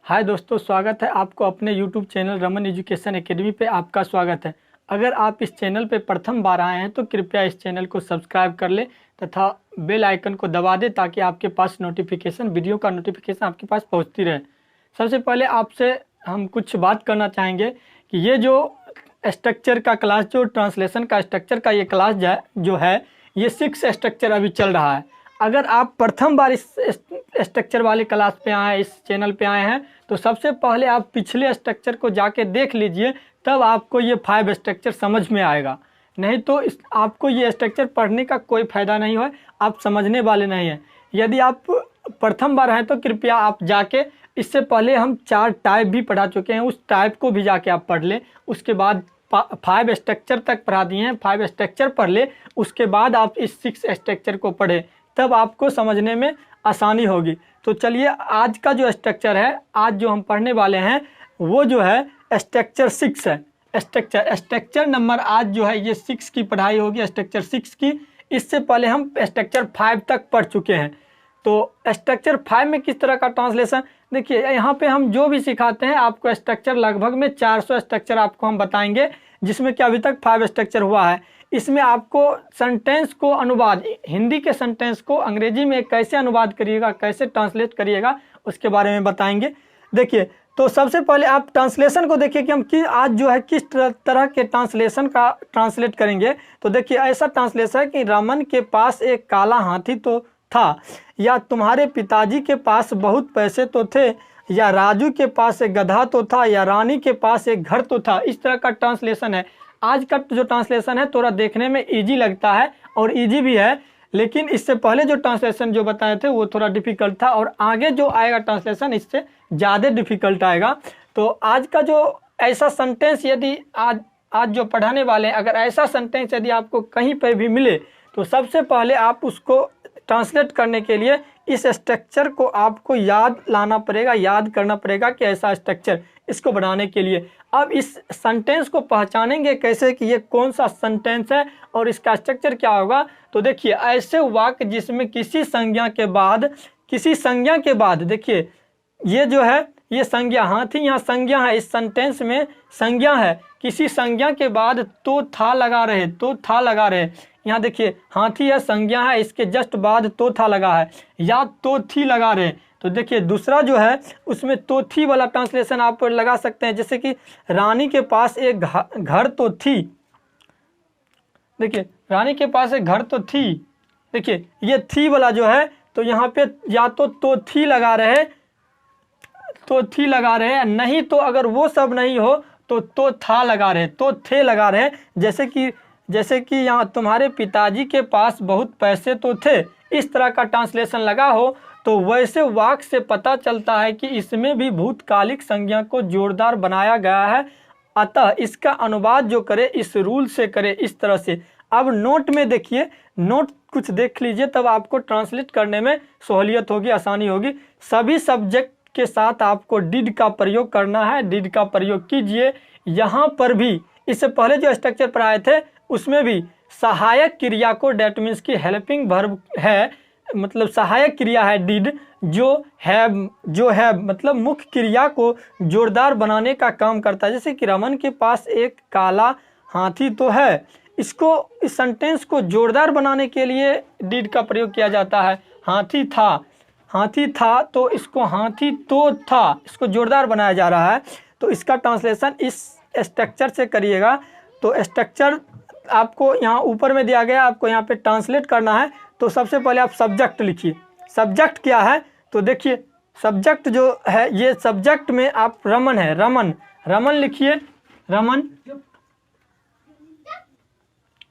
हाय दोस्तों, स्वागत है आपको अपने YouTube channel Raman education academy पे। आपका स्वागत है। अगर आप इस चैनल पे प्रथम बार आए हैं तो कृपया इस चैनल को सब्सक्राइब कर ले तथा बेल आइकन को दबा दे ताकि आपके पास वीडियो का नोटिफिकेशन आपके पास पहुंचती रहे। सबसे पहले आपसे हम कुछ बात करना चाहेंगे कि ये जो स्ट्रक्चर का क्लास, जो ट्रांसलेशन का स्ट्रक्चर का ये क्लास जो है ये 6 स्ट्रक्चर अभी चल रहा है। अगर आप प्रथम बार इस स्ट्रक्चर वाले क्लास पे आए, इस चैनल पे आए हैं, तो सबसे पहले आप पिछले स्ट्रक्चर को जाके देख लीजिए, तब आपको ये 5 स्ट्रक्चर समझ में आएगा। नहीं तो आपको ये स्ट्रक्चर पढ़ने का कोई फ़ायदा नहीं है, आप समझने वाले नहीं हैं। यदि आप प्रथम बार हैं तो कृपया आप जाके, इससे पहले हम 4 टाइप भी पढ़ा चुके हैं, उस टाइप को भी जाके आप पढ़ लें। उसके बाद 5 स्ट्रक्चर तक पढ़ा दिए हैं, 5 स्ट्रक्चर पढ़ ले, उसके बाद आप इस 6 स्ट्रक्चर को पढ़ें, तब आपको समझने में आसानी होगी। तो चलिए, आज का जो स्ट्रक्चर है, आज जो हम पढ़ने वाले हैं वो जो है स्ट्रक्चर 6 है। स्ट्रक्चर नंबर आज जो है ये 6 की पढ़ाई होगी, स्ट्रक्चर 6 की। इससे पहले हम स्ट्रक्चर 5 तक पढ़ चुके हैं। तो स्ट्रक्चर 5 में किस तरह का ट्रांसलेशन, देखिए यहाँ पे हम जो भी सिखाते हैं आपको स्ट्रक्चर लगभग में 400 स्ट्रक्चर आपको हम बताएंगे, जिसमें कि अभी तक 5 स्ट्रक्चर हुआ है। इसमें आपको सेंटेंस को अनुवाद, हिंदी के सेंटेंस को अंग्रेजी में कैसे अनुवाद करिएगा, कैसे ट्रांसलेट करिएगा, उसके बारे में बताएंगे। देखिए, तो सबसे पहले आप ट्रांसलेशन को देखिए कि हम आज जो है किस तरह के ट्रांसलेशन का ट्रांसलेट करेंगे। तो देखिए, ऐसा ट्रांसलेशन है कि रमन के पास एक काला हाथी तो था, या तुम्हारे पिताजी के पास बहुत पैसे तो थे, या राजू के पास एक गधा तो था, या रानी के पास एक घर तो था। इस तरह का ट्रांसलेशन है। आज का जो ट्रांसलेशन है थोड़ा देखने में इजी लगता है और इजी भी है, लेकिन इससे पहले जो ट्रांसलेशन जो बताए थे वो थोड़ा डिफ़िकल्ट था, और आगे जो आएगा ट्रांसलेशन इससे ज़्यादा डिफ़िकल्ट आएगा। तो आज का जो ऐसा सेंटेंस, यदि आज जो पढ़ाने वाले हैं, अगर ऐसा सेंटेंस यदि आपको कहीं पर भी मिले, तो सबसे पहले आप उसको ट्रांसलेट करने के लिए इस स्ट्रक्चर को आपको याद लाना पड़ेगा, याद करना पड़ेगा कि ऐसा स्ट्रक्चर, इसको बनाने के लिए। अब इस सेंटेंस को पहचानेंगे कैसे कि ये कौन सा सेंटेंस है और इसका स्ट्रक्चर क्या होगा। तो देखिए, ऐसे वाक्य जिसमें किसी संज्ञा के बाद देखिए, ये जो है ये संज्ञा, हाथी यहाँ संज्ञा है, इस सेंटेंस में संज्ञा है। किसी संज्ञा के बाद तो था लगा रहे, यहाँ देखिए हाथी है, संज्ञा है, इसके जस्ट बाद तो था लगा है, या तो थी लगा रहे। तो देखिए, दूसरा जो है उसमें तो थी वाला ट्रांसलेशन आप लगा सकते हैं, जैसे कि रानी के पास एक घर तो थी। देखिए, रानी के पास एक घर तो थी। देखिए, ये थी वाला जो है, तो यहाँ पे या तो थी लगा रहे, नहीं तो अगर वो सब नहीं हो तो था लगा रहे, तो थे लगा रहे। जैसे कि यहाँ तुम्हारे पिताजी के पास बहुत पैसे तो थे, इस तरह का ट्रांसलेशन लगा हो, तो वैसे वाक्य से पता चलता है कि इसमें भी भूतकालिक संज्ञा को जोरदार बनाया गया है। अतः इसका अनुवाद जो करे इस रूल से करे, इस तरह से। अब नोट में देखिए, नोट कुछ देख लीजिए, तब आपको ट्रांसलेट करने में सहूलियत होगी, आसानी होगी। सभी सब्जेक्ट के साथ आपको डिड का प्रयोग करना है, डिड का प्रयोग कीजिए। यहाँ पर भी इससे पहले जो स्ट्रक्चर पढ़ाए थे उसमें भी सहायक क्रिया को, डेट मीन्स की हेल्पिंग वर्ब है, मतलब सहायक क्रिया है डिड, जो है मतलब मुख्य क्रिया को जोरदार बनाने का काम करता है। जैसे कि रमन के पास एक काला हाथी तो है, इसको, इस सेंटेंस को जोरदार बनाने के लिए डिड का प्रयोग किया जाता है। हाथी था तो इसको हाथी तो था, इसको जोरदार बनाया जा रहा है। तो इसका ट्रांसलेशन इस स्ट्रक्चर से करिएगा। तो स्ट्रक्चर आपको यहाँ ऊपर में दिया गया, आपको यहाँ पे ट्रांसलेट करना है। तो सबसे पहले आप सब्जेक्ट लिखिए। सब्जेक्ट क्या है, तो देखिए सब्जेक्ट जो है, ये सब्जेक्ट में आप रमन है, रमन लिखिए, रमन।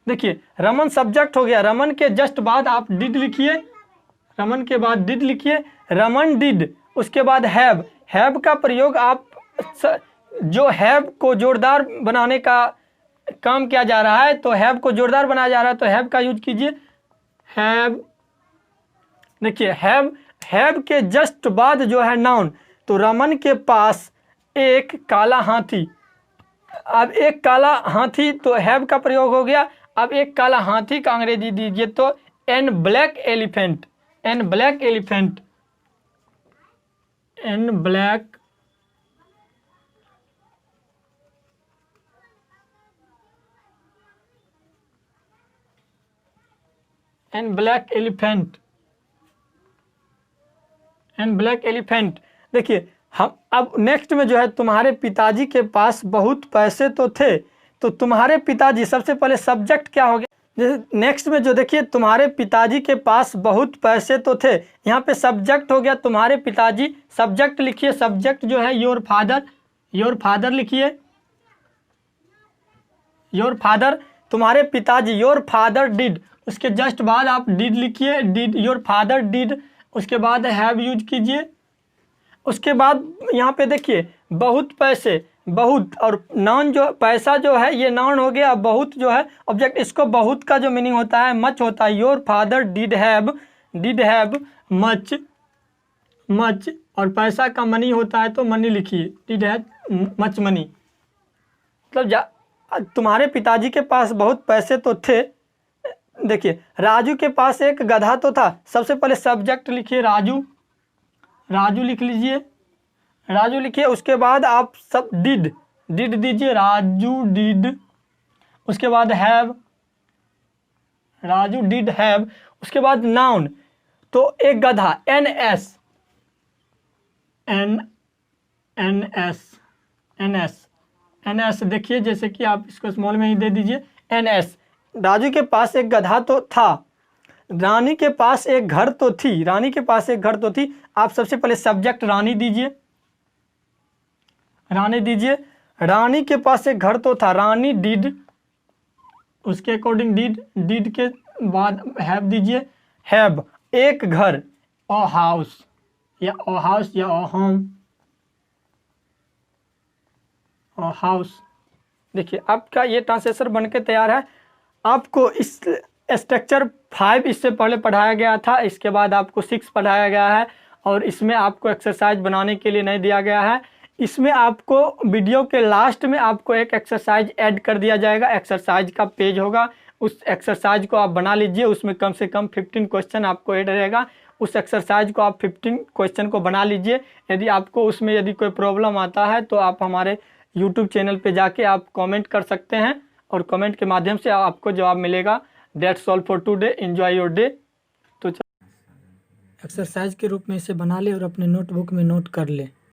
देखिए, रमन सब्जेक्ट हो गया। रमन के जस्ट बाद आप डिड लिखिए, रमन के बाद डिड लिखिए, रमन डिड। उसके बाद हैव का प्रयोग, आप जो हैव को जोरदार बनाने का काम किया जा रहा है, तो हैव को जोरदार बनाया जा रहा है, तो हैव का यूज कीजिए, हैव। देखिए, हैव के जस्ट बाद जो है नाउन, तो रमन के पास एक काला हाथी। अब एक काला हाथी, तो हैव का प्रयोग हो गया। अब एक काला हाथी का अंग्रेजी दीजिए, तो an black elephant, and black elephant, and black elephant. देखिए हम अब नेक्स्ट में जो है, तुम्हारे पिताजी के पास बहुत पैसे तो थे, तो तुम्हारे पिताजी सबसे पहले सब्जेक्ट क्या हो गया, जैसे नेक्स्ट में जो देखिए तुम्हारे पिताजी के पास बहुत पैसे तो थे, यहाँ पे सब्जेक्ट हो गया तुम्हारे पिताजी, सब्जेक्ट लिखिए, सब्जेक्ट जो है योर फादर, योर फादर लिखिए, योर फादर, तुम्हारे पिताजी, योर फादर डिड, उसके जस्ट बाद आप डिड लिखिए, डिड, योर फादर डिड, उसके बाद हैव यूज कीजिए। उसके बाद यहाँ पे देखिए बहुत पैसे, बहुत, और नाउन जो पैसा जो है ये नाउन हो गया, बहुत जो है ऑब्जेक्ट। इसको बहुत का जो मीनिंग होता है मच होता है। Your father did have much, much, और पैसा का मनी होता है तो मनी लिखिए, डिड हैव मच मनी। मतलब तुम्हारे पिताजी के पास बहुत पैसे तो थे। देखिए राजू के पास एक गधा तो था, सबसे पहले सब्जेक्ट लिखिए राजू, राजू लिख लीजिए, राजू लिखिए। उसके बाद आप सब डिड, डिड दीजिए, राजू डिड। उसके बाद हैव, राजू डिड हैव। उसके बाद नाउन, तो एक गधा, an ass, an an ass, an ass, an ass. देखिए जैसे कि आप इसको स्मॉल में ही दे दीजिए, एन एस। राजू के पास एक गधा तो था, रानी के पास एक घर तो थी, रानी के पास एक घर तो थी। आप सबसे पहले सब्जेक्ट रानी दीजिए, रानी दीजिए, रानी के पास एक घर तो था, रानी डिड, उसके अकॉर्डिंग डिड, डिड के बाद हैव दीजिए, हैव, एक घर, अ हाउस, या अ हाउस या अ होम, अ हाउस। देखिए आपका ये ट्रांसलेशन बनके तैयार है। आपको इस स्ट्रक्चर 5 इससे पहले पढ़ाया गया था, इसके बाद आपको 6 पढ़ाया गया है, और इसमें आपको एक्सरसाइज बनाने के लिए नहीं दिया गया है। इसमें आपको वीडियो के लास्ट में आपको एक एक्सरसाइज ऐड कर दिया जाएगा, एक्सरसाइज का पेज होगा, उस एक्सरसाइज को आप बना लीजिए, उसमें कम से कम 15 क्वेश्चन आपको ऐड रहेगा। उस एक्सरसाइज को आप 15 क्वेश्चन को बना लीजिए। यदि आपको उसमें यदि कोई प्रॉब्लम आता है तो आप हमारे यूट्यूब चैनल पे जाके आप कमेंट कर सकते हैं, और कमेंट के माध्यम से आपको जवाब मिलेगा। That's all for today, enjoy your day. तो एक्सरसाइज के रूप में इसे बना ले और अपने नोटबुक में नोट कर ले।